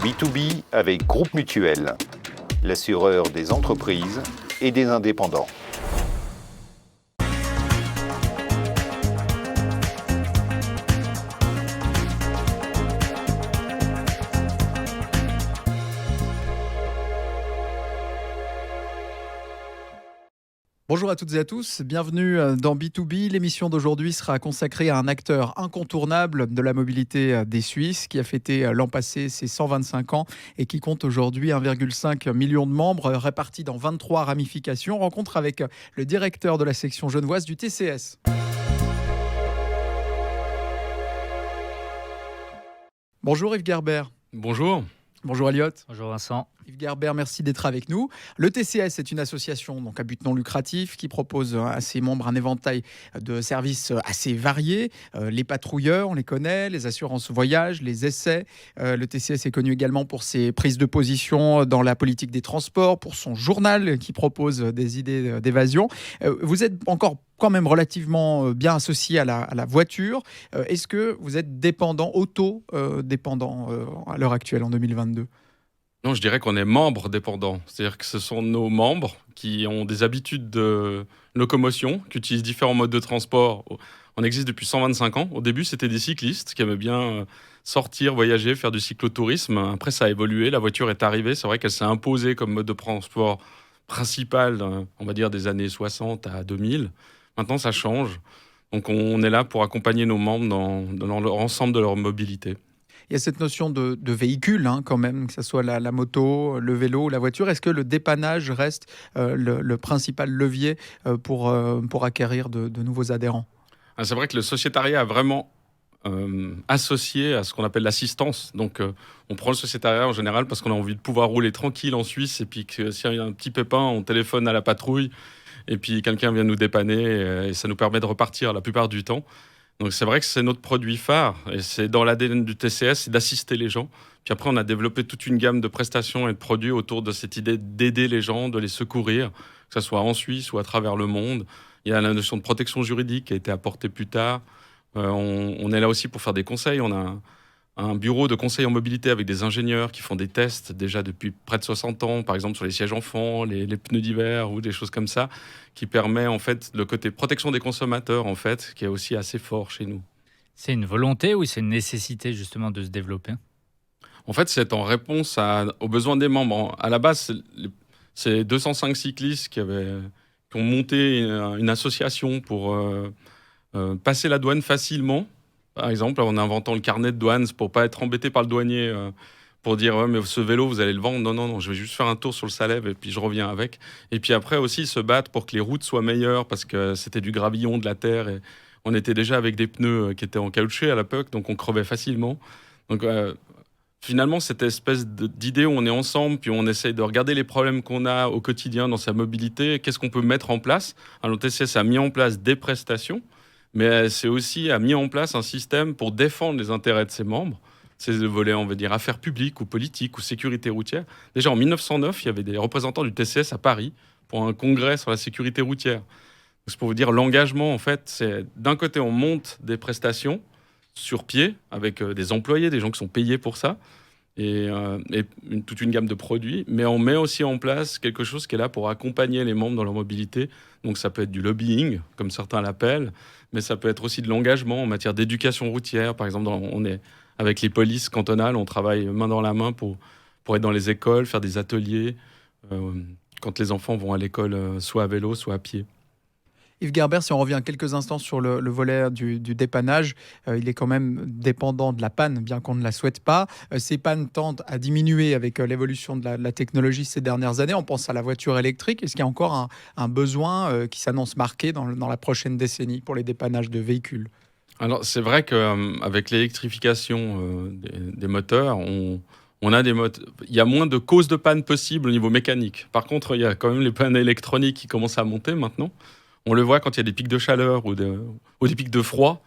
B2B avec Groupe Mutuel, l'assureur des entreprises et des indépendants. Bonjour à toutes et à tous, bienvenue dans B2B. L'émission d'aujourd'hui sera consacrée à un acteur incontournable de la mobilité des Suisses qui a fêté l'an passé ses 125 ans et qui compte aujourd'hui 1,5 million de membres répartis dans 23 ramifications. Rencontre avec le directeur de la section genevoise du TCS. Bonjour Yves Gerber. Bonjour. Bonjour Elliot. Bonjour Vincent. Yves Gerber, merci d'être avec nous. Le TCS est une association donc à but non lucratif qui propose à ses membres un éventail de services assez variés. Les patrouilleurs, on les connaît, les assurances voyage, les essais. Le TCS est connu également pour ses prises de position dans la politique des transports, pour son journal qui propose des idées d'évasion. Vous êtes encore quand même relativement bien associé à la voiture. Est-ce que vous êtes dépendant, auto-dépendant à l'heure actuelle, en 2022 ? Non, je dirais qu'on est membre dépendant. C'est-à-dire que ce sont nos membres qui ont des habitudes de locomotion, qui utilisent différents modes de transport. On existe depuis 125 ans. Au début, c'était des cyclistes qui aimaient bien sortir, voyager, faire du cyclotourisme. Après, ça a évolué. La voiture est arrivée. C'est vrai qu'elle s'est imposée comme mode de transport principal, on va dire, des années 60 à 2000. Maintenant, ça change. Donc, on est là pour accompagner nos membres dans l'ensemble de leur mobilité. Il y a cette notion de véhicule quand même, que ce soit la moto, le vélo, la voiture. Est-ce que le dépannage reste le principal levier pour acquérir de nouveaux adhérents ? C'est vrai que le sociétariat a vraiment associé à ce qu'on appelle l'assistance. Donc, on prend le sociétariat en général parce qu'on a envie de pouvoir rouler tranquille en Suisse et puis que s'il y a un petit pépin, on téléphone à la patrouille et puis quelqu'un vient nous dépanner et ça nous permet de repartir la plupart du temps. Donc c'est vrai que c'est notre produit phare et c'est dans l'ADN du TCS, c'est d'assister les gens. Puis après, on a développé toute une gamme de prestations et de produits autour de cette idée d'aider les gens, de les secourir, que ce soit en Suisse ou à travers le monde. Il y a la notion de protection juridique qui a été apportée plus tard. On est là aussi pour faire des conseils. On a un bureau de conseil en mobilité avec des ingénieurs qui font des tests déjà depuis près de 60 ans, par exemple sur les sièges enfants, les pneus d'hiver ou des choses comme ça, qui permet en fait le côté protection des consommateurs en fait, qui est aussi assez fort chez nous. C'est une volonté ou c'est une nécessité justement de se développer ? En fait, c'est en réponse aux besoins des membres. À la base, c'est 205 cyclistes qui ont monté une association pour passer la douane facilement. Par exemple, en inventant le carnet de douane pour pas être embêté par le douanier, pour dire ouais, mais ce vélo vous allez le vendre. Non, je vais juste faire un tour sur le Salève et puis je reviens avec. Et puis après aussi se battre pour que les routes soient meilleures parce que c'était du gravillon, de la terre et on était déjà avec des pneus qui étaient en caoutchouc à l'époque, donc on crevait facilement. Donc finalement, cette espèce d'idée où on est ensemble, puis on essaye de regarder les problèmes qu'on a au quotidien dans sa mobilité, qu'est-ce qu'on peut mettre en place. Alors, le TCS a mis en place des prestations, mais c'est aussi a mis en place un système pour défendre les intérêts de ses membres. C'est le volet, on va dire, affaires publiques ou politiques ou sécurité routière. Déjà, en 1909, il y avait des représentants du TCS à Paris pour un congrès sur la sécurité routière. C'est pour vous dire, l'engagement, en fait, c'est d'un côté, on monte des prestations sur pied avec des employés, des gens qui sont payés pour ça, et toute une gamme de produits, mais on met aussi en place quelque chose qui est là pour accompagner les membres dans leur mobilité. Donc ça peut être du lobbying, comme certains l'appellent, mais ça peut être aussi de l'engagement en matière d'éducation routière. Par exemple, on est avec les polices cantonales, on travaille main dans la main pour être dans les écoles, faire des ateliers, quand les enfants vont à l'école, soit à vélo, soit à pied. Yves Gerber, si on revient quelques instants sur le volet du dépannage, il est quand même dépendant de la panne, bien qu'on ne la souhaite pas. Ces pannes tendent à diminuer avec l'évolution de la technologie ces dernières années. On pense à la voiture électrique. Est-ce qu'il y a encore un besoin qui s'annonce marqué dans la prochaine décennie pour les dépannages de véhicules ? Alors, c'est vrai qu'avec l'électrification des moteurs, on a il y a moins de causes de panne possibles au niveau mécanique. Par contre, il y a quand même les pannes électroniques qui commencent à monter maintenant. On le voit quand il y a des pics de chaleur ou des pics de froid.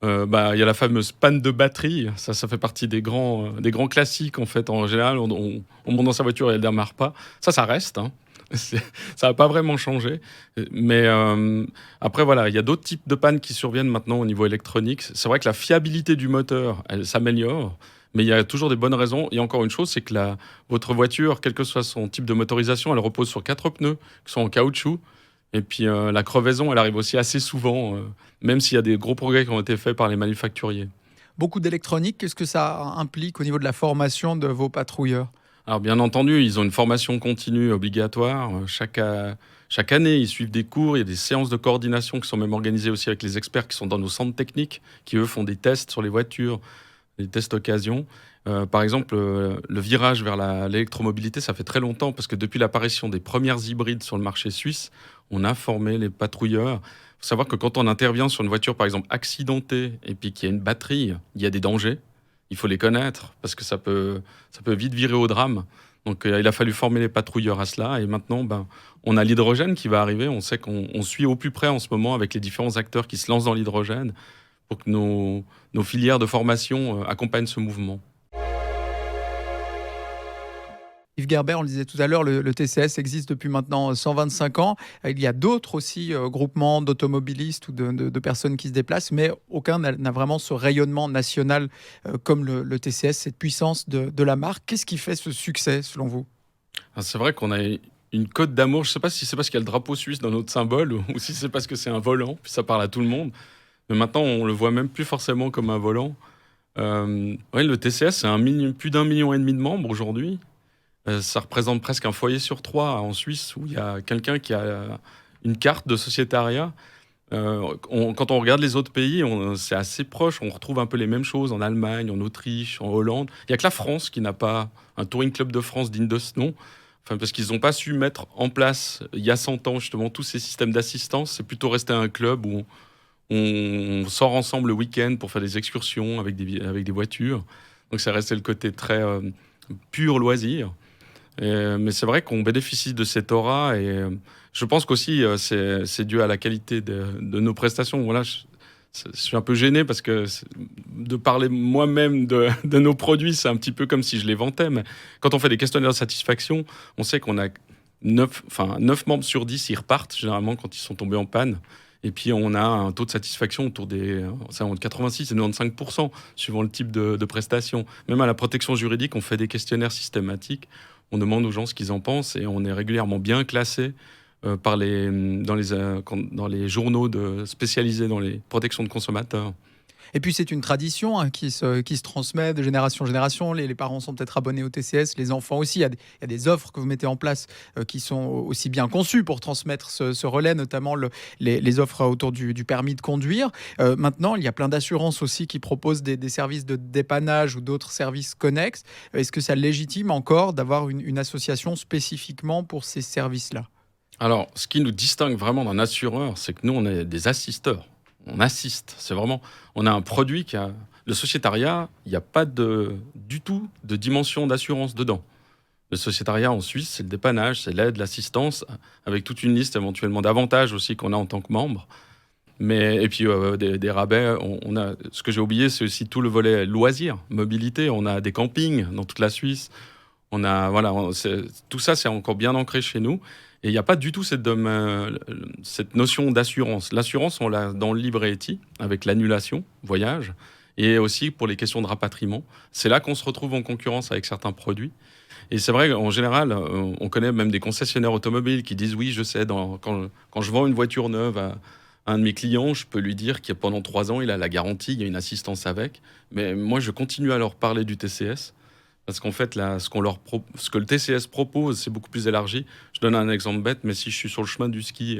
Il y a la fameuse panne de batterie. Ça fait partie des grands classiques, en fait. En général, on monte dans sa voiture et elle ne démarre pas. Ça reste. Ça n'a pas vraiment changé. Mais après, voilà, il y a d'autres types de pannes qui surviennent maintenant au niveau électronique. C'est vrai que la fiabilité du moteur, elle s'améliore. Mais il y a toujours des bonnes raisons. Et encore une chose, c'est que votre voiture, quel que soit son type de motorisation, elle repose sur 4 pneus qui sont en caoutchouc. Et puis la crevaison, elle arrive aussi assez souvent, même s'il y a des gros progrès qui ont été faits par les manufacturiers. Beaucoup d'électronique, qu'est-ce que ça implique au niveau de la formation de vos patrouilleurs? Alors bien entendu, ils ont une formation continue obligatoire. Chaque année, ils suivent des cours. Il y a des séances de coordination qui sont même organisées aussi avec les experts qui sont dans nos centres techniques, qui eux font des tests sur les voitures, des tests occasion. Par exemple, le virage vers l'électromobilité, ça fait très longtemps, parce que depuis l'apparition des premières hybrides sur le marché suisse, on a formé les patrouilleurs. Il faut savoir que quand on intervient sur une voiture, par exemple, accidentée, et puis qu'il y a une batterie, il y a des dangers. Il faut les connaître, parce que ça peut vite virer au drame. Donc il a fallu former les patrouilleurs à cela. Et maintenant, on a l'hydrogène qui va arriver. On sait qu'on suit au plus près en ce moment avec les différents acteurs qui se lancent dans l'hydrogène pour que nos filières de formation accompagnent ce mouvement. Yves Gerber, on le disait tout à l'heure, le TCS existe depuis maintenant 125 ans. Il y a d'autres aussi groupements d'automobilistes ou de personnes qui se déplacent, mais aucun n'a vraiment ce rayonnement national comme le TCS, cette puissance de la marque. Qu'est-ce qui fait ce succès, selon vous? C'est vrai qu'on a une cote d'amour. Je ne sais pas si c'est parce qu'il y a le drapeau suisse dans notre symbole ou si c'est parce que c'est un volant, puis ça parle à tout le monde. Mais maintenant, on le voit même plus forcément comme un volant. Le TCS, c'est plus d'1,5 million de membres aujourd'hui. Ça représente presque un foyer sur 3 en Suisse où il y a quelqu'un qui a une carte de sociétariat. Quand on regarde les autres pays, c'est assez proche. On retrouve un peu les mêmes choses en Allemagne, en Autriche, en Hollande. Il n'y a que la France qui n'a pas un Touring Club de France digne de ce nom. Parce qu'ils n'ont pas su mettre en place, il y a 100 ans, justement, tous ces systèmes d'assistance. C'est plutôt resté un club où on sort ensemble le week-end pour faire des excursions avec des voitures. Donc ça restait le côté très pur loisir. Mais c'est vrai qu'on bénéficie de cette aura et je pense qu'aussi c'est dû à la qualité de nos prestations. Voilà, je suis un peu gêné parce que de parler moi-même de nos produits, c'est un petit peu comme si je les vantais. Mais quand on fait des questionnaires de satisfaction, on sait qu'on a 9 membres sur 10, ils repartent généralement quand ils sont tombés en panne. Et puis on a un taux de satisfaction autour entre 86 et 95%, suivant le type de prestation. Même à la protection juridique, on fait des questionnaires systématiques. On demande aux gens ce qu'ils en pensent et on est régulièrement bien classé dans les journaux spécialisés dans les protections de consommateurs. Et puis c'est une tradition qui se transmet de génération en génération. Les parents sont peut-être abonnés au TCS, les enfants aussi. Il y a des offres que vous mettez en place qui sont aussi bien conçues pour transmettre ce relais, notamment les offres autour du permis de conduire. Maintenant, il y a plein d'assurances aussi qui proposent des services de dépannage ou d'autres services connexes. Est-ce que ça légitime encore d'avoir une association spécifiquement pour ces services-là? Alors, ce qui nous distingue vraiment d'un assureur, c'est que nous, on est des assisteurs. On assiste. C'est vraiment, on a un produit qui a le sociétariat. Il n'y a pas du tout de dimension d'assurance dedans. Le sociétariat en Suisse, c'est le dépannage, c'est l'aide, l'assistance, avec toute une liste éventuellement d'avantages aussi qu'on a en tant que membre. Et puis des rabais. Ce que j'ai oublié, c'est aussi tout le volet loisirs, mobilité. On a des campings dans toute la Suisse. Tout ça, c'est encore bien ancré chez nous. Et il n'y a pas du tout cette notion d'assurance. L'assurance, on l'a dans le libre-éti, avec l'annulation, voyage, et aussi pour les questions de rapatriement. C'est là qu'on se retrouve en concurrence avec certains produits. Et c'est vrai qu'en général, on connaît même des concessionnaires automobiles qui disent « Oui, je sais, quand je vends une voiture neuve à un de mes clients, je peux lui dire qu'il pendant 3 ans, il a la garantie, il y a une assistance avec. » Mais moi, je continue à leur parler du TCS. Parce qu'en fait, ce que le TCS propose, c'est beaucoup plus élargi. Je donne un exemple bête, mais si je suis sur le chemin du ski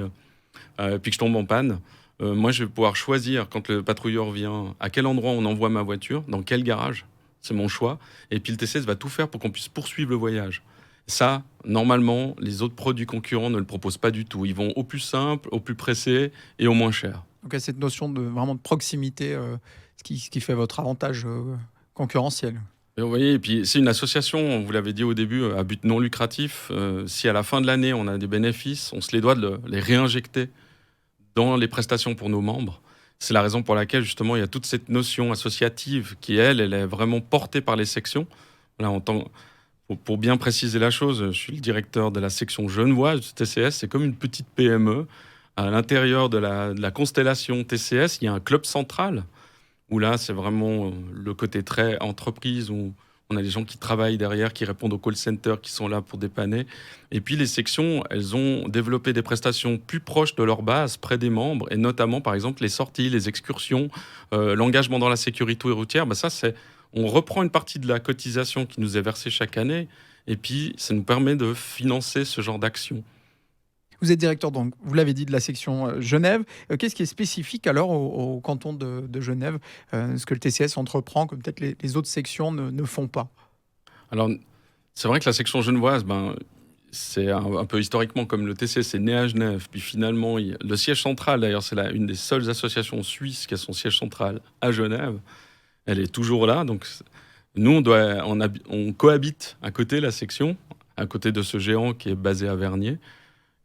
puis que je tombe en panne, moi, je vais pouvoir choisir, quand le patrouilleur vient, à quel endroit on envoie ma voiture, dans quel garage. C'est mon choix. Et puis le TCS va tout faire pour qu'on puisse poursuivre le voyage. Ça, normalement, les autres produits concurrents ne le proposent pas du tout. Ils vont au plus simple, au plus pressé et au moins cher. Donc il y a cette notion vraiment de proximité, ce qui fait votre avantage concurrentiel. Et vous voyez, et puis c'est une association, vous l'avez dit au début, à but non lucratif. Si à la fin de l'année, on a des bénéfices, on se les doit de les réinjecter dans les prestations pour nos membres. C'est la raison pour laquelle, justement, il y a toute cette notion associative qui, elle est vraiment portée par les sections. Voilà, pour bien préciser la chose, je suis le directeur de la section genevoise du TCS. C'est comme une petite PME. À l'intérieur de la constellation TCS, il y a un club central où là, c'est vraiment le côté très entreprise, où on a des gens qui travaillent derrière, qui répondent au call center, qui sont là pour dépanner. Et puis les sections, elles ont développé des prestations plus proches de leur base, près des membres, et notamment, par exemple, les sorties, les excursions, l'engagement dans la sécurité routière. Ça, on reprend une partie de la cotisation qui nous est versée chaque année, et puis ça nous permet de financer ce genre d'action. Vous êtes directeur, donc, vous l'avez dit, de la section Genève. Qu'est-ce qui est spécifique alors au canton de Genève, ce que le TCS entreprend, que peut-être les autres sections ne font pas? Alors, c'est vrai que la section genevoise, c'est un peu historiquement comme le TCS, c'est né à Genève. Puis finalement, le siège central, d'ailleurs, c'est une des seules associations suisses qui a son siège central à Genève. Elle est toujours là. Donc, nous, on cohabite à côté de la section, à côté de ce géant qui est basé à Vernier.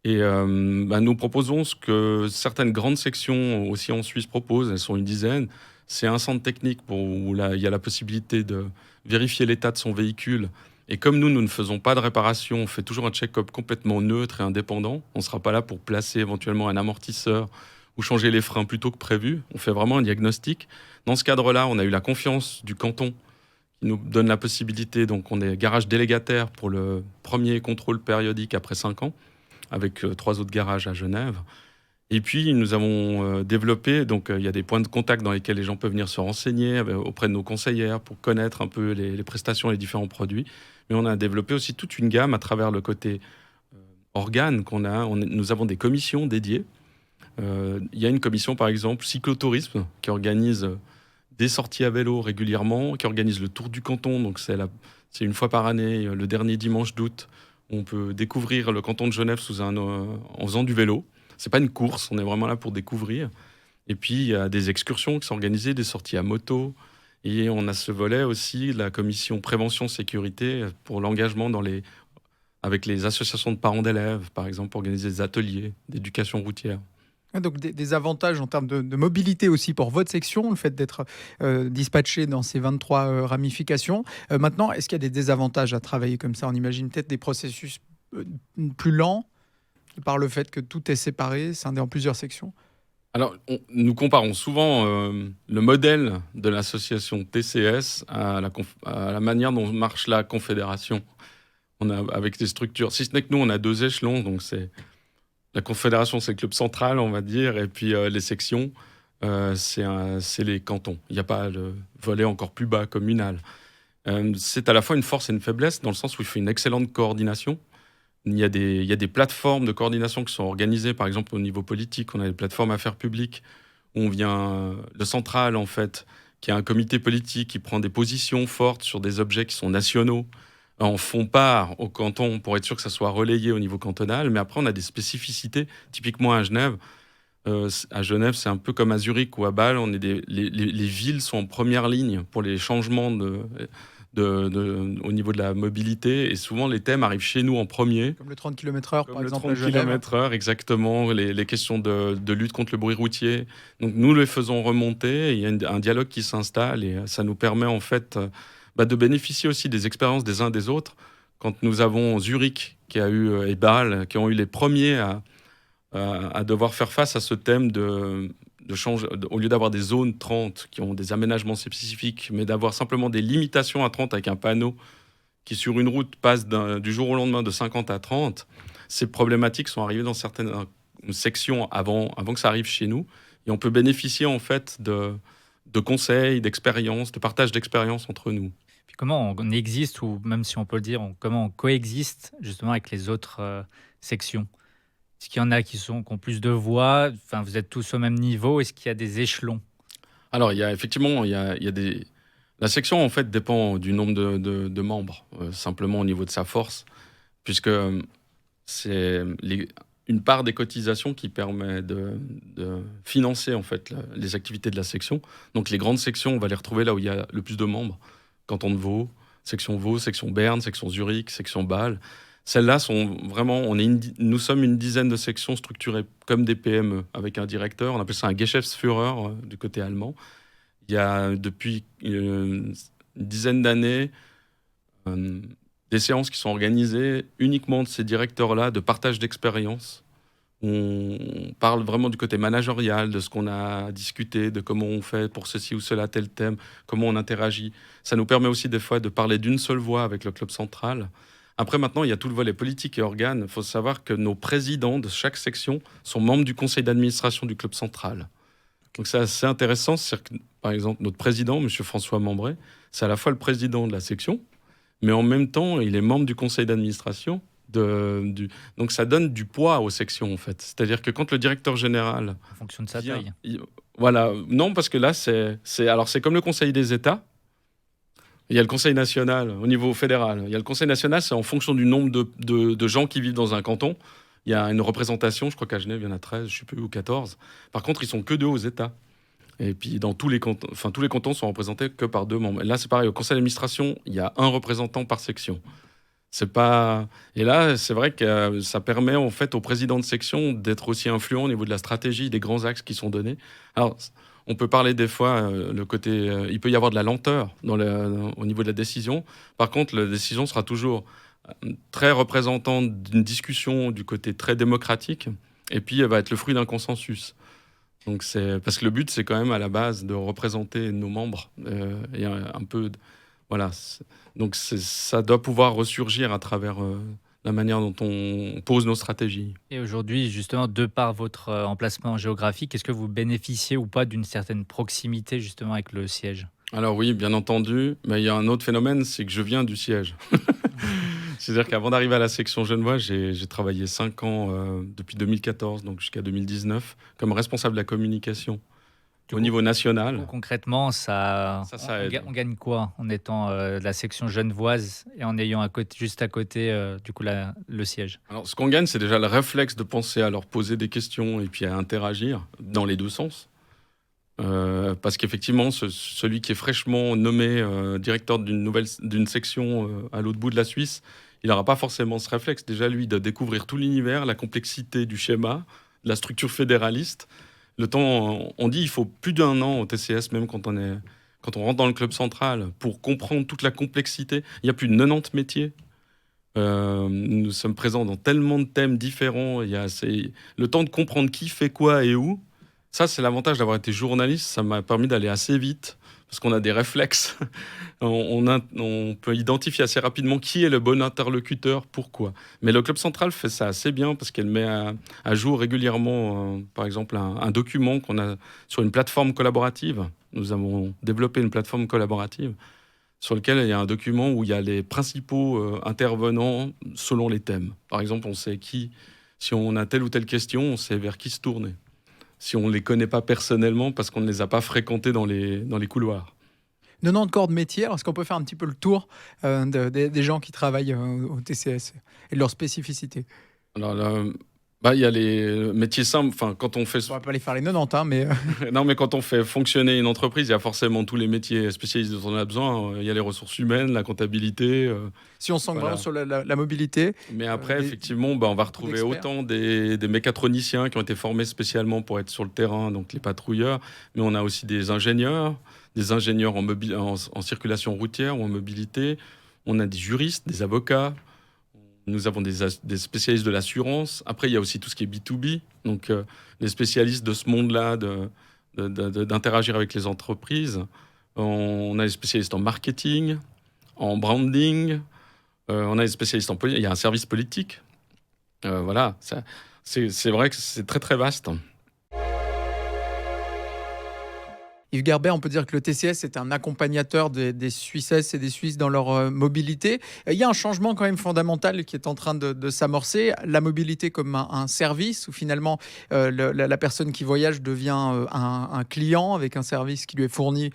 Et nous proposons ce que certaines grandes sections aussi en Suisse proposent, elles sont une dizaine. C'est un centre technique où là, il y a la possibilité de vérifier l'état de son véhicule. Et comme nous ne faisons pas de réparation, on fait toujours un check-up complètement neutre et indépendant. On ne sera pas là pour placer éventuellement un amortisseur ou changer les freins plus tôt que prévu. On fait vraiment un diagnostic. Dans ce cadre-là, on a eu la confiance du canton qui nous donne la possibilité, donc on est garage délégataire pour le premier contrôle périodique après 5 ans, avec 3 autres garages à Genève. Et puis, nous avons développé, donc il y a des points de contact dans lesquels les gens peuvent venir se renseigner auprès de nos conseillères pour connaître un peu les prestations et les différents produits. Mais on a développé aussi toute une gamme à travers le côté organe qu'on a. Nous avons des commissions dédiées. Il y a une commission, par exemple, cyclotourisme, qui organise des sorties à vélo régulièrement, qui organise le tour du canton. Donc, c'est une fois par année, le dernier dimanche d'août. On peut découvrir le canton de Genève en faisant du vélo. C'est pas une course, on est vraiment là pour découvrir. Et puis, il y a des excursions qui sont organisées, des sorties à moto. Et on a ce volet aussi, la commission prévention-sécurité, pour l'engagement avec les associations de parents d'élèves, par exemple, pour organiser des ateliers d'éducation routière. Donc des avantages en termes de mobilité aussi pour votre section, le fait d'être dispatché dans ces 23 ramifications. Maintenant, est-ce qu'il y a des désavantages à travailler comme ça? On imagine peut-être des processus plus lents par le fait que tout est séparé, scindé en plusieurs sections. Alors, nous comparons souvent le modèle de l'association TCS à la manière dont marche la Confédération. Avec des structures, si ce n'est que nous, on a 2 échelons, donc c'est la Confédération, c'est le club central, on va dire, et puis les sections, c'est les cantons. Il n'y a pas le volet encore plus bas, communal. C'est à la fois une force et une faiblesse, dans le sens où il fait une excellente coordination. Il y a des plateformes de coordination qui sont organisées, par exemple au niveau politique. On a des plateformes affaires publiques, où on vient, le central, en fait, qui a un comité politique qui prend des positions fortes sur des objets qui sont nationaux, en font part au canton pour être sûr que ça soit relayé au niveau cantonal. Mais après, on a des spécificités. Typiquement à Genève, c'est un peu comme à Zurich ou à Bâle. Les villes sont en première ligne pour les changements au niveau de la mobilité. Et souvent, les thèmes arrivent chez nous en premier. Comme le 30 km/h, par exemple, à le 30 Genève. km/h, exactement. Les questions de lutte contre le bruit routier. Donc, nous les faisons remonter. Il y a un dialogue qui s'installe et ça nous permet, en fait, de bénéficier aussi des expériences des uns des autres. Quand nous avons Zurich et Bâle qui ont eu les premiers à devoir faire face à ce thème de changer, au lieu d'avoir des zones 30 qui ont des aménagements spécifiques, mais d'avoir simplement des limitations à 30 avec un panneau qui, sur une route, passe du jour au lendemain de 50 à 30, ces problématiques sont arrivées dans certaines sections avant que ça arrive chez nous. Et on peut bénéficier, en fait, de conseils, d'expériences, de partage d'expériences entre nous. Puis comment on existe, ou même si on peut le dire, comment on coexiste justement avec les autres sections? Est-ce qu'il y en a qui ont plus de voix? Enfin, vous êtes tous au même niveau? Est-ce qu'il y a des échelons? Alors, il y a effectivement, la section, en fait, dépend du nombre de membres, simplement au niveau de sa force, puisque c'est une part des cotisations qui permet de financer, en fait, les activités de la section. Donc, les grandes sections, on va les retrouver là où il y a le plus de membres. Canton de Vaud, section Berne, section Zurich, section Bâle. Celles-là sont vraiment... Nous sommes une dizaine de sections structurées comme des PME, avec un directeur. On appelle ça un Geschäftsführer du côté allemand. Il y a depuis une dizaine d'années des séances qui sont organisées uniquement de ces directeurs-là, de partage d'expérience, On parle vraiment du côté managérial, de ce qu'on a discuté, de comment on fait pour ceci ou cela, tel thème, comment on interagit. Ça nous permet aussi des fois de parler d'une seule voix avec le club central. Après, maintenant, il y a tout le volet politique et organes. Il faut savoir que nos présidents de chaque section sont membres du conseil d'administration du club central. Donc c'est assez intéressant. C'est-à-dire que, par exemple, notre président, M. François Membray, c'est à la fois le président de la section, mais en même temps, il est membre du conseil d'administration. Donc ça donne du poids aux sections, en fait. C'est-à-dire que quand le directeur général... En fonction de sa vient- taille. Voilà. Non, parce que là, c'est comme le conseil des États. Il y a le conseil national au niveau fédéral. Il y a le conseil national, c'est en fonction du nombre de gens qui vivent dans un canton. Il y a une représentation, je crois qu'à Genève, il y en a 13, je ne sais plus, ou 14. Par contre, ils sont que 2 aux États. Et puis, dans tous les cantons sont représentés que par 2 membres. Et là, c'est pareil. Au conseil d'administration, il y a 1 représentant par section. C'est pas... Et là, c'est vrai que ça permet en fait au président de section d'être aussi influent au niveau de la stratégie, des grands axes qui sont donnés. Alors, on peut parler des fois, le côté... il peut y avoir de la lenteur au niveau de la décision. Par contre, la décision sera toujours très représentante d'une discussion du côté très démocratique. Et puis, elle va être le fruit d'un consensus. Donc parce que le but, c'est quand même à la base de représenter nos membres. Et un peu... Voilà. Donc ça doit pouvoir ressurgir à travers la manière dont on pose nos stratégies. Et aujourd'hui, justement, de par votre emplacement géographique, est-ce que vous bénéficiez ou pas d'une certaine proximité justement avec le siège? Alors oui, bien entendu, mais il y a un autre phénomène, c'est que je viens du siège. C'est-à-dire qu'avant d'arriver à la section Genevois, j'ai travaillé 5 ans, depuis 2014 donc jusqu'à 2019, comme responsable de la communication au niveau national. Concrètement, Ça aide. on gagne quoi en étant de la section genevoise et en ayant juste à côté du coup le siège? Alors, ce qu'on gagne, c'est déjà le réflexe de penser à leur poser des questions et puis à interagir dans les 2 sens. Parce qu'effectivement, celui qui est fraîchement nommé directeur d'une section à l'autre bout de la Suisse, il n'aura pas forcément ce réflexe. Déjà, lui, de découvrir tout l'univers, la complexité du schéma, de la structure fédéraliste. Le temps, on dit, il faut plus d'1 an au TCS, même quand on rentre dans le club central, pour comprendre toute la complexité. Il y a plus de 90 métiers. Nous sommes présents dans tellement de thèmes différents. Le temps de comprendre qui fait quoi et où. Ça, c'est l'avantage d'avoir été journaliste. Ça m'a permis d'aller assez vite, parce qu'on a des réflexes. On peut identifier assez rapidement qui est le bon interlocuteur, pourquoi. Mais le Club Central fait ça assez bien, parce qu'elle met à jour régulièrement, par exemple, un document qu'on a sur une plateforme collaborative. Nous avons développé une plateforme collaborative sur laquelle il y a un document où il y a les principaux intervenants selon les thèmes. Par exemple, on sait si on a telle ou telle question, on sait vers qui se tourner. Si on ne les connaît pas personnellement, parce qu'on ne les a pas fréquentés dans les couloirs. 90 corps de métier, alors est-ce qu'on peut faire un petit peu le tour des gens qui travaillent au TCS et de leur spécificité? Alors là, il y a les métiers simples. Enfin, quand on fait... On va pas les faire les 90, mais... Non, mais quand on fait fonctionner une entreprise, il y a forcément tous les métiers spécialisés dont on a besoin. Il y a les ressources humaines, la comptabilité. Si on s'en Voilà. vraiment sur la mobilité. Mais après, effectivement, on va retrouver d'experts. autant des mécatroniciens qui ont été formés spécialement pour être sur le terrain, donc les patrouilleurs, mais on a aussi des ingénieurs en circulation routière ou en mobilité. On a des juristes, des avocats. Nous avons des spécialistes de l'assurance. Après, il y a aussi tout ce qui est B2B, donc les spécialistes de ce monde-là, d'interagir avec les entreprises. On a des spécialistes en marketing, en branding. On a des spécialistes en politique. Il y a un service politique. Voilà, c'est vrai que c'est très très vaste. Yves Gerbert, on peut dire que le TCS est un accompagnateur des Suissesses et des Suisses dans leur mobilité. Il y a un changement quand même fondamental qui est en train de s'amorcer. La mobilité comme un service où finalement la personne qui voyage devient un client avec un service qui lui est fourni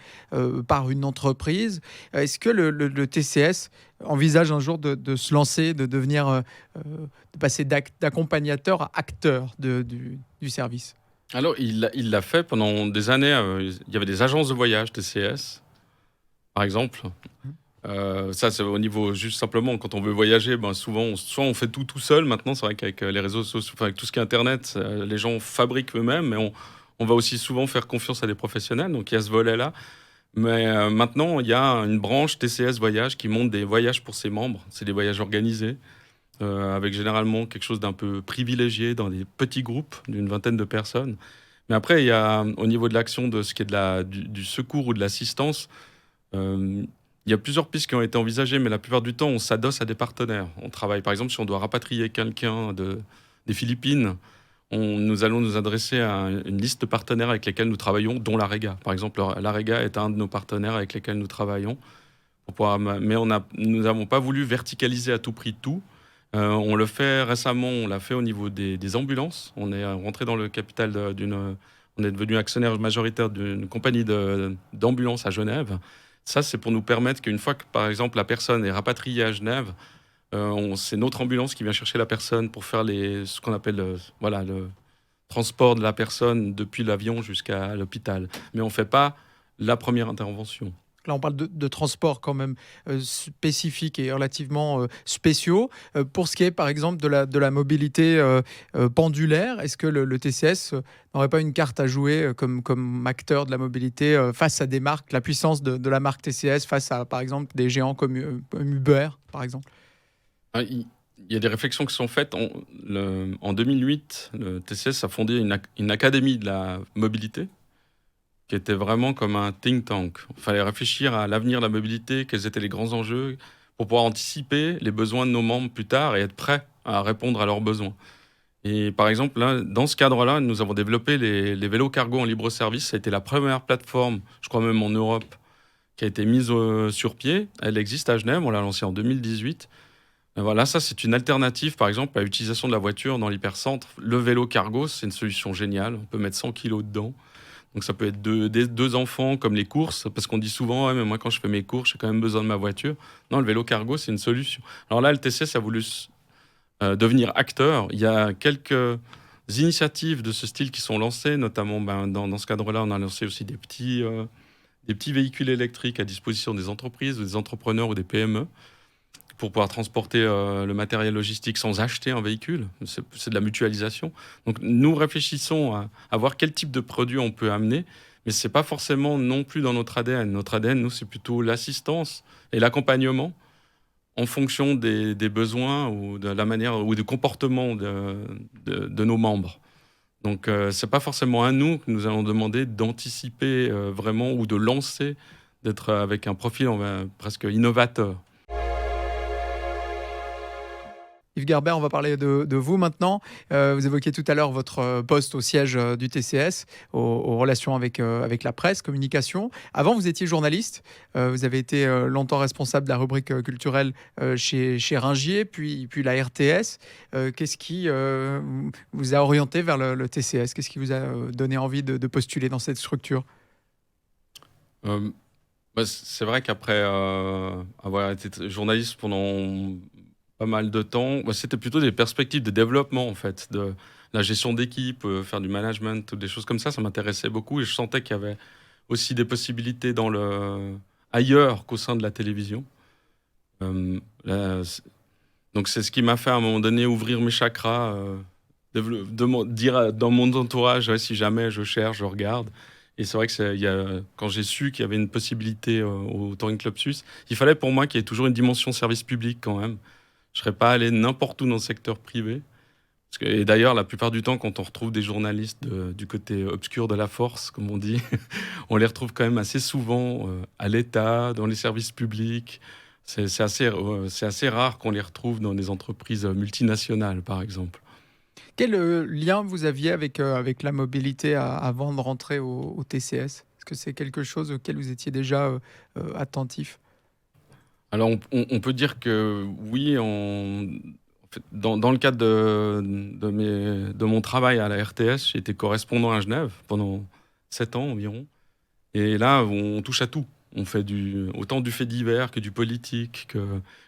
par une entreprise. Est-ce que le TCS envisage un jour de se lancer, de devenir, de passer d'accompagnateur à acteur du service? Alors, il l'a fait pendant des années. Il y avait des agences de voyage, TCS, par exemple. Ça, c'est au niveau, juste simplement, quand on veut voyager, souvent, soit on fait tout seul. Maintenant, c'est vrai qu'avec les réseaux sociaux, avec tout ce qui est Internet, les gens fabriquent eux-mêmes, mais on va aussi souvent faire confiance à des professionnels. Donc, il y a ce volet-là. Mais maintenant, il y a une branche TCS Voyage qui monte des voyages pour ses membres. C'est des voyages organisés. avec généralement quelque chose d'un peu privilégié dans des petits groupes d'une vingtaine de personnes. Mais après, il y a, au niveau de l'action de ce qui est du secours ou de l'assistance, il y a plusieurs pistes qui ont été envisagées, mais la plupart du temps, on s'adosse à des partenaires. On travaille, par exemple, si on doit rapatrier quelqu'un des Philippines, nous allons nous adresser à une liste de partenaires avec lesquels nous travaillons, dont l'AREGA. Par exemple, l'AREGA est un de nos partenaires avec lesquels nous travaillons. Mais nous n'avons pas voulu verticaliser à tout prix tout. On le fait récemment, on l'a fait au niveau des ambulances. On est rentré dans le capital on est devenu actionnaire majoritaire d'une compagnie d'ambulances à Genève. Ça, c'est pour nous permettre qu'une fois que, par exemple, la personne est rapatriée à Genève, c'est notre ambulance qui vient chercher la personne pour faire ce qu'on appelle le transport de la personne depuis l'avion jusqu'à l'hôpital. Mais on ne fait pas la première intervention. Là, on parle de transports quand même spécifiques et relativement spéciaux. Pour ce qui est, par exemple, de la mobilité pendulaire, est-ce que le TCS n'aurait pas une carte à jouer comme acteur de la mobilité face à des marques, la puissance de la marque TCS face à, par exemple, des géants comme Uber, par exemple? Il y a des réflexions qui sont faites. En 2008, le TCS a fondé une académie de la mobilité qui était vraiment comme un think tank. Il fallait réfléchir à l'avenir de la mobilité, quels étaient les grands enjeux, pour pouvoir anticiper les besoins de nos membres plus tard et être prêts à répondre à leurs besoins. Et par exemple, là, dans ce cadre-là, nous avons développé les vélos cargo en libre service. Ça a été la première plateforme, je crois même en Europe, qui a été mise sur pied. Elle existe à Genève, on l'a lancée en 2018. Et voilà, ça c'est une alternative, par exemple, à l'utilisation de la voiture dans l'hypercentre. Le vélo cargo, c'est une solution géniale. On peut mettre 100 kilos dedans. Donc ça peut être deux enfants, comme les courses, parce qu'on dit souvent, ouais, mais moi quand je fais mes courses, j'ai quand même besoin de ma voiture. Non, le vélo cargo, c'est une solution. Alors là, le TCS a voulu devenir acteur. Il y a quelques initiatives de ce style qui sont lancées, notamment dans ce cadre-là, on a lancé aussi des petits véhicules électriques à disposition des entreprises, des entrepreneurs ou des PME, pour pouvoir transporter le matériel logistique sans acheter un véhicule. C'est de la mutualisation. Donc nous réfléchissons à voir quel type de produit on peut amener, mais ce n'est pas forcément non plus dans notre ADN. Notre ADN, nous, c'est plutôt l'assistance et l'accompagnement en fonction des besoins ou de la manière ou du comportement de nos membres. Donc ce n'est pas forcément à nous que nous allons demander d'anticiper vraiment ou de lancer, d'être avec un profil presque innovateur. Yves Gerbert, on va parler de vous maintenant. Vous évoquiez tout à l'heure votre poste au siège du TCS, aux relations avec la presse, communication. Avant, vous étiez journaliste. Vous avez été longtemps responsable de la rubrique culturelle chez Ringier, puis la RTS. Qu'est-ce qui vous a orienté vers le TCS? Qu'est-ce qui vous a donné envie de postuler dans cette structure? C'est vrai qu'après avoir été journaliste pendant pas mal de temps, c'était plutôt des perspectives de développement, en fait, de la gestion d'équipe, faire du management, des choses comme ça m'intéressait beaucoup et je sentais qu'il y avait aussi des possibilités ailleurs qu'au sein de la télévision. Donc c'est ce qui m'a fait à un moment donné ouvrir mes chakras, dire dans mon entourage, si jamais je cherche, je regarde. Et c'est vrai que quand j'ai su qu'il y avait une possibilité au Touring Club Suisse, il fallait pour moi qu'il y ait toujours une dimension service public quand même. Je ne serais pas allé n'importe où dans le secteur privé. Et d'ailleurs, la plupart du temps, quand on retrouve des journalistes du côté obscur de la force, comme on dit, on les retrouve quand même assez souvent à l'État, dans les services publics. C'est assez rare qu'on les retrouve dans des entreprises multinationales, par exemple. Quel lien vous aviez avec la mobilité avant de rentrer au TCS? Est-ce que c'est quelque chose auquel vous étiez déjà attentif? Alors, on peut dire que oui, dans le cadre de mon travail à la RTS, j'ai été correspondant à Genève pendant 7 ans environ. Et là, on touche à tout. On fait autant du fait divers que du politique,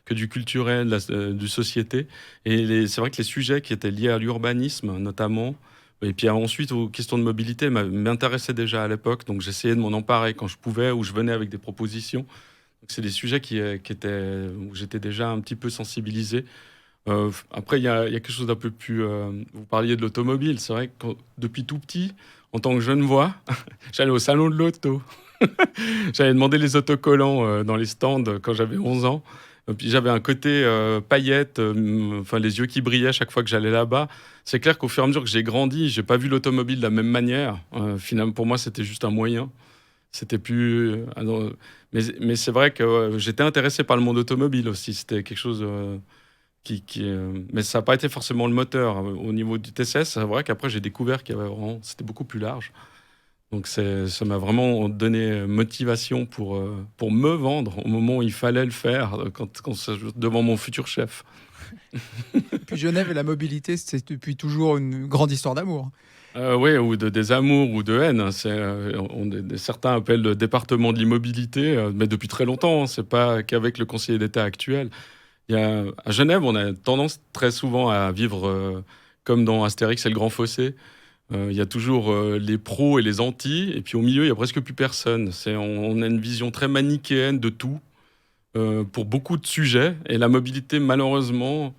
que du culturel, du société. Et c'est vrai que les sujets qui étaient liés à l'urbanisme, notamment, et puis ensuite aux questions de mobilité, m'intéressaient déjà à l'époque. Donc j'essayais de m'en emparer quand je pouvais, ou je venais avec des propositions. Donc c'est des sujets où j'étais déjà un petit peu sensibilisé. Après, il y a quelque chose d'un peu plus... vous parliez de l'automobile. C'est vrai que depuis tout petit, en tant que jeune voix, j'allais au salon de l'auto. J'allais demander les autocollants dans les stands quand j'avais 11 ans. Puis j'avais un côté paillette, enfin les yeux qui brillaient à chaque fois que j'allais là-bas. C'est clair qu'au fur et à mesure que j'ai grandi, j'ai pas vu l'automobile de la même manière. Finalement, pour moi, c'était juste un moyen. C'était plus. Mais c'est vrai que j'étais intéressé par le monde automobile aussi. C'était quelque chose mais ça n'a pas été forcément le moteur. Au niveau du TCS, c'est vrai qu'après, j'ai découvert qu'il y avait vraiment. C'était beaucoup plus large. Donc ça m'a vraiment donné motivation pour me vendre au moment où il fallait le faire, quand devant mon futur chef. Puis Genève et la mobilité, c'est depuis toujours une grande histoire d'amour. Oui, ou de désamour ou de haine. Certains appellent le département de l'immobilité, mais depuis très longtemps. C'est pas qu'avec le conseiller d'État actuel. À Genève, on a tendance très souvent à vivre comme dans Astérix et le Grand Fossé. Il y a toujours les pros et les antis, et puis au milieu, il n'y a presque plus personne. On a une vision très manichéenne de tout, pour beaucoup de sujets. Et la mobilité, malheureusement,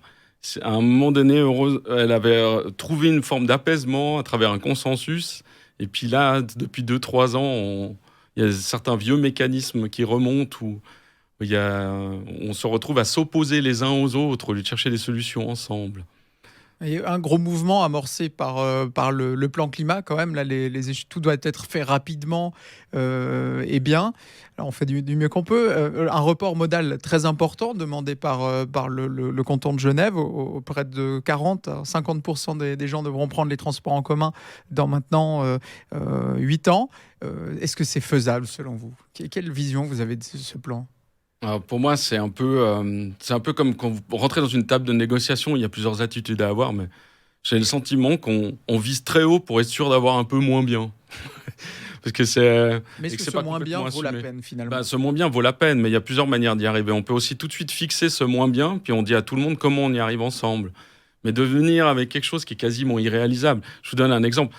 à un moment donné, elle avait trouvé une forme d'apaisement à travers un consensus. Et puis là, depuis 2-3 ans, il y a certains vieux mécanismes qui remontent où on se retrouve à s'opposer les uns aux autres au lieu de chercher des solutions ensemble. Il y a un gros mouvement amorcé par le plan climat quand même. Là, tout doit être fait rapidement et bien. Alors, on fait du mieux qu'on peut. Un report modal très important demandé par le canton de Genève. Auprès de 40 à 50% des gens devront prendre les transports en commun dans maintenant 8 ans. Est-ce que c'est faisable selon vous? Quelle vision vous avez de ce plan? Alors pour moi, c'est un peu comme quand vous rentrez dans une table de négociation, il y a plusieurs attitudes à avoir, mais j'ai le sentiment qu'on vise très haut pour être sûr d'avoir un peu moins bien. Parce que Mais est-ce que ce moins bien vaut la peine finalement? Ce moins bien vaut la peine, mais il y a plusieurs manières d'y arriver. On peut aussi tout de suite fixer ce moins bien, puis on dit à tout le monde comment on y arrive ensemble. Mais de venir avec quelque chose qui est quasiment irréalisable. Je vous donne un exemple.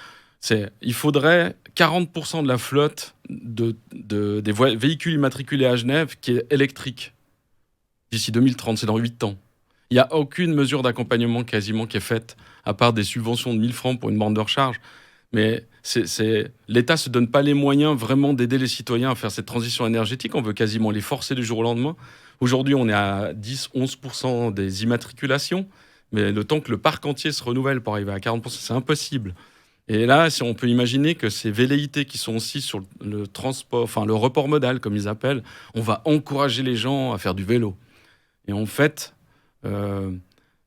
Il faudrait 40% de la flotte des véhicules immatriculés à Genève qui est électrique d'ici 2030, c'est dans 8 ans. Il n'y a aucune mesure d'accompagnement quasiment qui est faite, à part des subventions de 1000 francs pour une borne de recharge. Mais l'État ne se donne pas les moyens vraiment d'aider les citoyens à faire cette transition énergétique. On veut quasiment les forcer du jour au lendemain. Aujourd'hui, on est à 10-11% des immatriculations, mais le temps que le parc entier se renouvelle pour arriver à 40%, c'est impossible. Et là, si on peut imaginer que ces velléités qui sont aussi sur le transport, enfin le report modal, comme ils appellent, on va encourager les gens à faire du vélo. Et en fait,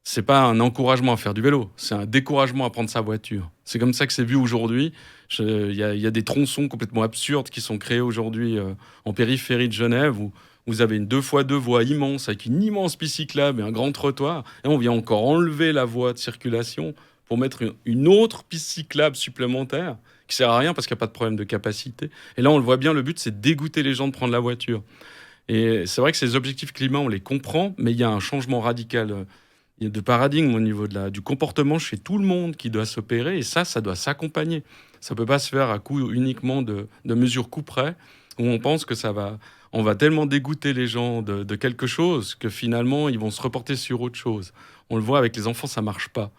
c'est pas un encouragement à faire du vélo, c'est un découragement à prendre sa voiture. C'est comme ça que c'est vu aujourd'hui. Il y a des tronçons complètement absurdes qui sont créés aujourd'hui en périphérie de Genève, où vous avez une 2x2 voie immense, avec une immense piste cyclable et un grand trottoir. Et on vient encore enlever la voie de circulation pour mettre une autre piste cyclable supplémentaire qui sert à rien parce qu'il n'y a pas de problème de capacité. Et là, on le voit bien, le but, c'est de dégoûter les gens de prendre la voiture. Et c'est vrai que ces objectifs climat, on les comprend, mais il y a un changement radical de paradigme au niveau du comportement chez tout le monde qui doit s'opérer. Et ça doit s'accompagner. Ça ne peut pas se faire à coup uniquement de mesures coup près, où on pense que on va tellement dégoûter les gens de quelque chose que finalement, ils vont se reporter sur autre chose. On le voit avec les enfants, ça ne marche pas.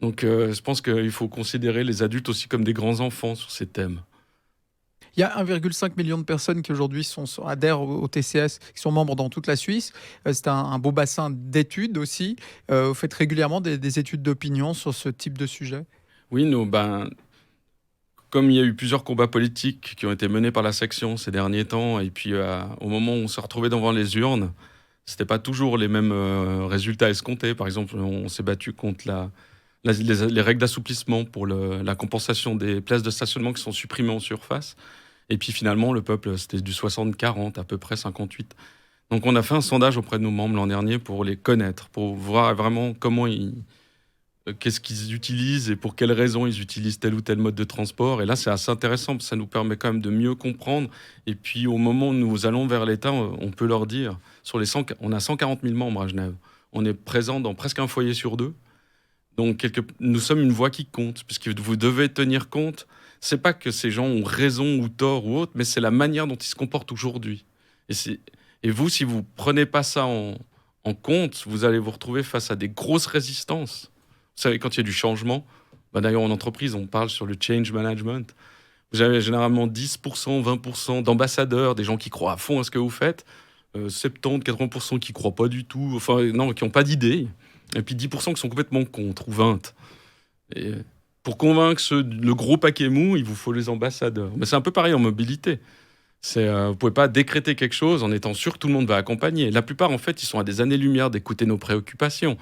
Donc, je pense qu'il faut considérer les adultes aussi comme des grands enfants sur ces thèmes. Il y a 1,5 million de personnes qui aujourd'hui adhèrent au TCS, qui sont membres dans toute la Suisse. C'est un beau bassin d'études aussi. Vous faites régulièrement des études d'opinion sur ce type de sujet? Oui, comme il y a eu plusieurs combats politiques qui ont été menés par la section ces derniers temps, et puis au moment où on se retrouvait devant les urnes, c'était pas toujours les mêmes résultats escomptés. Par exemple, on s'est battu contre les règles d'assouplissement pour la compensation des places de stationnement qui sont supprimées en surface. Et puis finalement, le peuple, c'était du 60-40, à peu près 58. Donc on a fait un sondage auprès de nos membres l'an dernier pour les connaître, pour voir vraiment qu'est-ce qu'ils utilisent et pour quelles raisons ils utilisent tel ou tel mode de transport. Et là, c'est assez intéressant, parce que ça nous permet quand même de mieux comprendre. Et puis au moment où nous allons vers l'État, on peut leur dire, on a 140 000 membres à Genève. On est présent dans presque un foyer sur 2. Donc, nous sommes une voix qui compte, puisque vous devez tenir compte. C'est pas que ces gens ont raison ou tort ou autre, mais c'est la manière dont ils se comportent aujourd'hui. Et vous, si vous prenez pas ça en compte, vous allez vous retrouver face à des grosses résistances. Vous savez, quand il y a du changement, d'ailleurs en entreprise, on parle sur le change management. Vous avez généralement 10%, 20% d'ambassadeurs, des gens qui croient à fond à ce que vous faites. 70-80% qui croient pas du tout, non, qui n'ont pas d'idée, et puis 10% qui sont complètement contre, ou 20%. Et pour convaincre le gros paquet mou, il vous faut les ambassadeurs. Mais c'est un peu pareil en mobilité. Vous ne pouvez pas décréter quelque chose en étant sûr que tout le monde va accompagner. La plupart, en fait, ils sont à des années-lumière d'écouter nos préoccupations.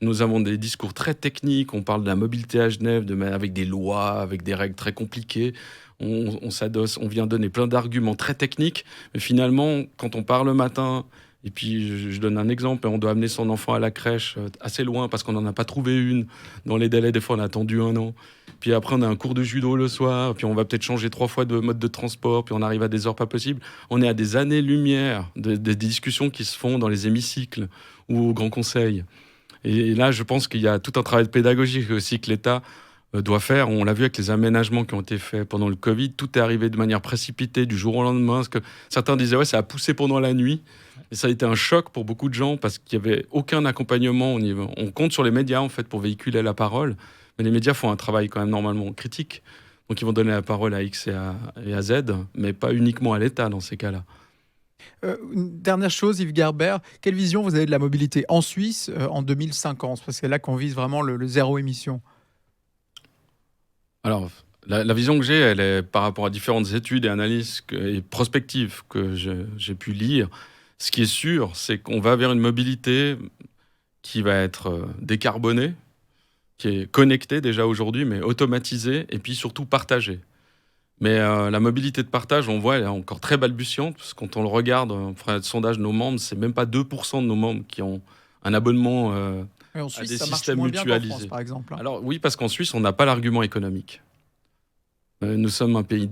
Nous avons des discours très techniques, on parle de la mobilité à Genève avec des lois, avec des règles très compliquées. On s'adosse, on vient donner plein d'arguments très techniques, mais finalement, quand on part le matin, et puis je donne un exemple, on doit amener son enfant à la crèche assez loin parce qu'on n'en a pas trouvé une. Dans les délais, des fois, on a attendu 1 an. Puis après, on a un cours de judo le soir, puis on va peut-être changer 3 fois de mode de transport, puis on arrive à des heures pas possibles. On est à des années-lumière des discussions qui se font dans les hémicycles ou au Grand Conseil. Et là, je pense qu'il y a tout un travail pédagogique aussi que l'État doit faire. On l'a vu avec les aménagements qui ont été faits pendant le Covid. Tout est arrivé de manière précipitée, du jour au lendemain. Parce que certains disaient, ouais, ça a poussé pendant la nuit. Et ça a été un choc pour beaucoup de gens parce qu'il n'y avait aucun accompagnement. On compte sur les médias, en fait, pour véhiculer la parole. Mais les médias font un travail quand même normalement critique. Donc, ils vont donner la parole à X et à Z, mais pas uniquement à l'État dans ces cas-là. Une dernière chose, Yves Gerber, quelle vision vous avez de la mobilité en Suisse en 2050 ? Parce que c'est là qu'on vise vraiment le zéro émission. Alors, la vision que j'ai, elle est par rapport à différentes études et analyses et prospectives que j'ai pu lire. Ce qui est sûr, c'est qu'on va vers une mobilité qui va être décarbonée, qui est connectée déjà aujourd'hui, mais automatisée et puis surtout partagée. Mais la mobilité de partage, on voit, elle est encore très balbutiante, parce que quand on le regarde, on fait un sondage de nos membres, c'est même pas 2% de nos membres qui ont un abonnement Et en à Suisse, des ça marche systèmes moins bien qu'en mutualisés. France, par exemple. Alors oui, parce qu'en Suisse, on n'a pas l'argument économique. Nous sommes un pays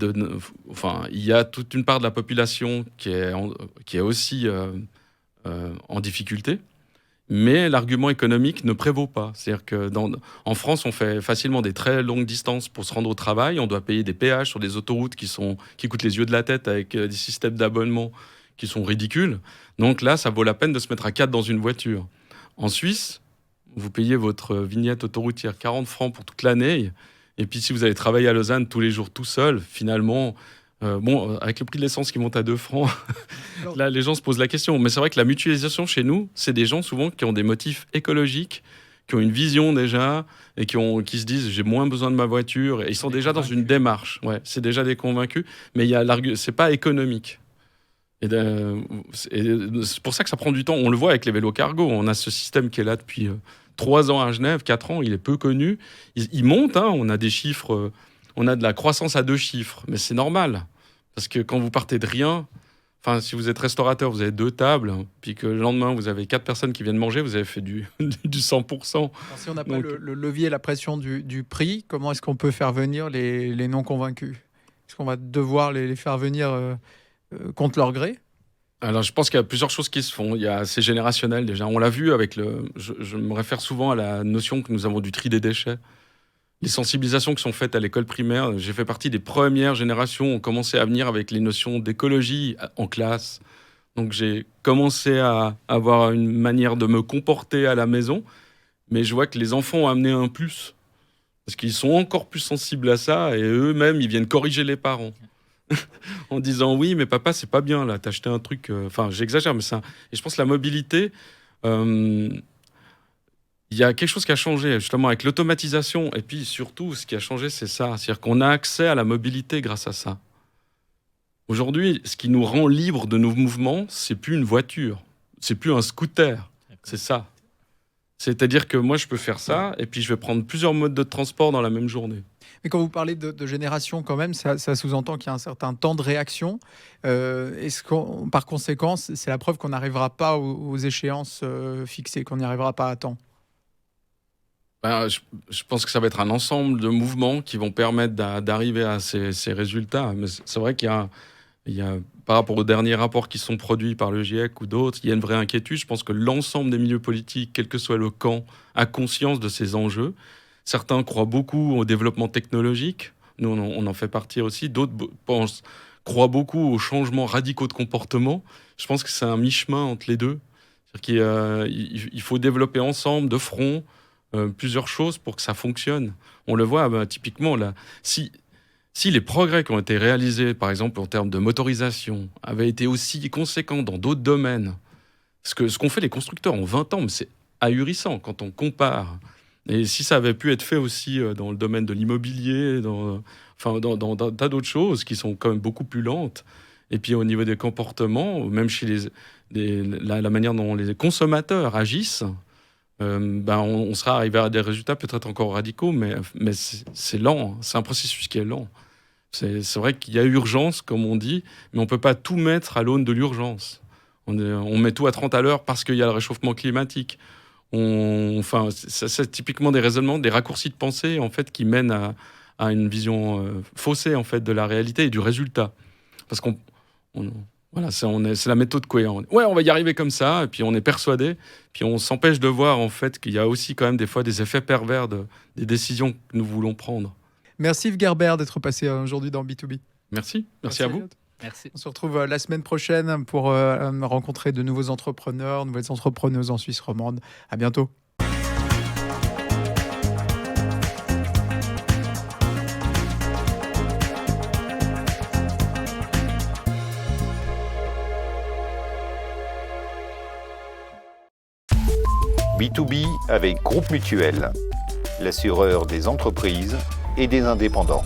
Enfin, il y a toute une part de la population qui est aussi en difficulté. Mais l'argument économique ne prévaut pas. C'est-à-dire qu'en France, on fait facilement des très longues distances pour se rendre au travail. On doit payer des péages sur des autoroutes qui coûtent les yeux de la tête avec des systèmes d'abonnement qui sont ridicules. Donc là, ça vaut la peine de se mettre à 4 dans une voiture. En Suisse, vous payez votre vignette autoroutière 40 francs pour toute l'année. Et puis si vous allez travailler à Lausanne tous les jours tout seul, finalement... avec le prix de l'essence qui monte à 2 francs, là, les gens se posent la question. Mais c'est vrai que la mutualisation chez nous, c'est des gens souvent qui ont des motifs écologiques, qui ont une vision déjà, et qui se disent j'ai moins besoin de ma voiture. Et ils sont déjà dans une démarche. Ouais, c'est déjà des convaincus, mais c'est pas économique. Et c'est pour ça que ça prend du temps. On le voit avec les vélos cargo. On a ce système qui est là depuis 3 ans à Genève, 4 ans. Il est peu connu. Il monte. On a des chiffres. On a de la croissance à 2 chiffres. Mais c'est normal. Parce que quand vous partez de rien, enfin, si vous êtes restaurateur, vous avez 2 tables, puis que le lendemain, vous avez 4 personnes qui viennent manger, vous avez fait du 100%. Alors, si on n'a pas le levier, la pression du prix, comment est-ce qu'on peut faire venir les non-convaincus ? Est-ce qu'on va devoir les faire venir contre leur gré ? Alors, je pense qu'il y a plusieurs choses qui se font. C'est générationnel déjà. On l'a vu avec je me réfère souvent à la notion que nous avons du tri des déchets. Les sensibilisations qui sont faites à l'école primaire, j'ai fait partie des premières générations qui ont commencé à venir avec les notions d'écologie en classe. Donc j'ai commencé à avoir une manière de me comporter à la maison, mais je vois que les enfants ont amené un plus, parce qu'ils sont encore plus sensibles à ça, et eux-mêmes, ils viennent corriger les parents. En disant oui, mais papa, c'est pas bien, là, t'as acheté un truc... Enfin, j'exagère, mais ça... Et je pense que la mobilité... Il y a quelque chose qui a changé, justement, avec l'automatisation. Et puis, surtout, ce qui a changé, c'est ça. C'est-à-dire qu'on a accès à la mobilité grâce à ça. Aujourd'hui, ce qui nous rend libres de nos mouvements, c'est plus une voiture. C'est plus un scooter. C'est ça. C'est-à-dire que moi, je peux faire ça, et puis je vais prendre plusieurs modes de transport dans la même journée. Mais quand vous parlez de génération, quand même, ça sous-entend qu'il y a un certain temps de réaction. Par conséquent, c'est la preuve qu'on n'arrivera pas aux échéances fixées, qu'on n'y arrivera pas à temps. Je pense que ça va être un ensemble de mouvements qui vont permettre d'arriver à ces résultats. Mais c'est vrai qu'il y a, par rapport aux derniers rapports qui sont produits par le GIEC ou d'autres, il y a une vraie inquiétude. Je pense que l'ensemble des milieux politiques, quel que soit le camp, a conscience de ces enjeux. Certains croient beaucoup au développement technologique. Nous, on en fait partie aussi. D'autres croient beaucoup aux changements radicaux de comportement. Je pense que c'est un mi-chemin entre les deux. C'est-à-dire qu'il faut développer ensemble, de front, plusieurs choses pour que ça fonctionne. On le voit typiquement là. Si si les progrès qui ont été réalisés, par exemple en termes de motorisation, avaient été aussi conséquents dans d'autres domaines, ce qu'ont fait les constructeurs en 20 ans, mais c'est ahurissant quand on compare. Et si ça avait pu être fait aussi dans le domaine de l'immobilier, dans un tas d'autres choses qui sont quand même beaucoup plus lentes, et puis au niveau des comportements, même chez la manière dont les consommateurs agissent, on sera arrivé à des résultats peut-être encore radicaux, mais c'est lent, c'est un processus qui est lent. C'est vrai qu'il y a urgence, comme on dit, mais on ne peut pas tout mettre à l'aune de l'urgence. On met tout à 30 à l'heure parce qu'il y a le réchauffement climatique. C'est typiquement des raisonnements, des raccourcis de pensée en fait, qui mènent à une vision faussée en fait, de la réalité et du résultat. Parce c'est la méthode cohérente. Ouais, on va y arriver comme ça, et puis on est persuadé, puis on s'empêche de voir en fait qu'il y a aussi quand même des fois des effets pervers des décisions que nous voulons prendre. Merci Yves Gerber d'être passé aujourd'hui dans B2B. Merci à vous. Elliot. Merci. On se retrouve la semaine prochaine pour rencontrer de nouveaux entrepreneurs, nouvelles entrepreneuses en Suisse romande. À bientôt. B2B avec Groupe Mutuel, l'assureur des entreprises et des indépendants.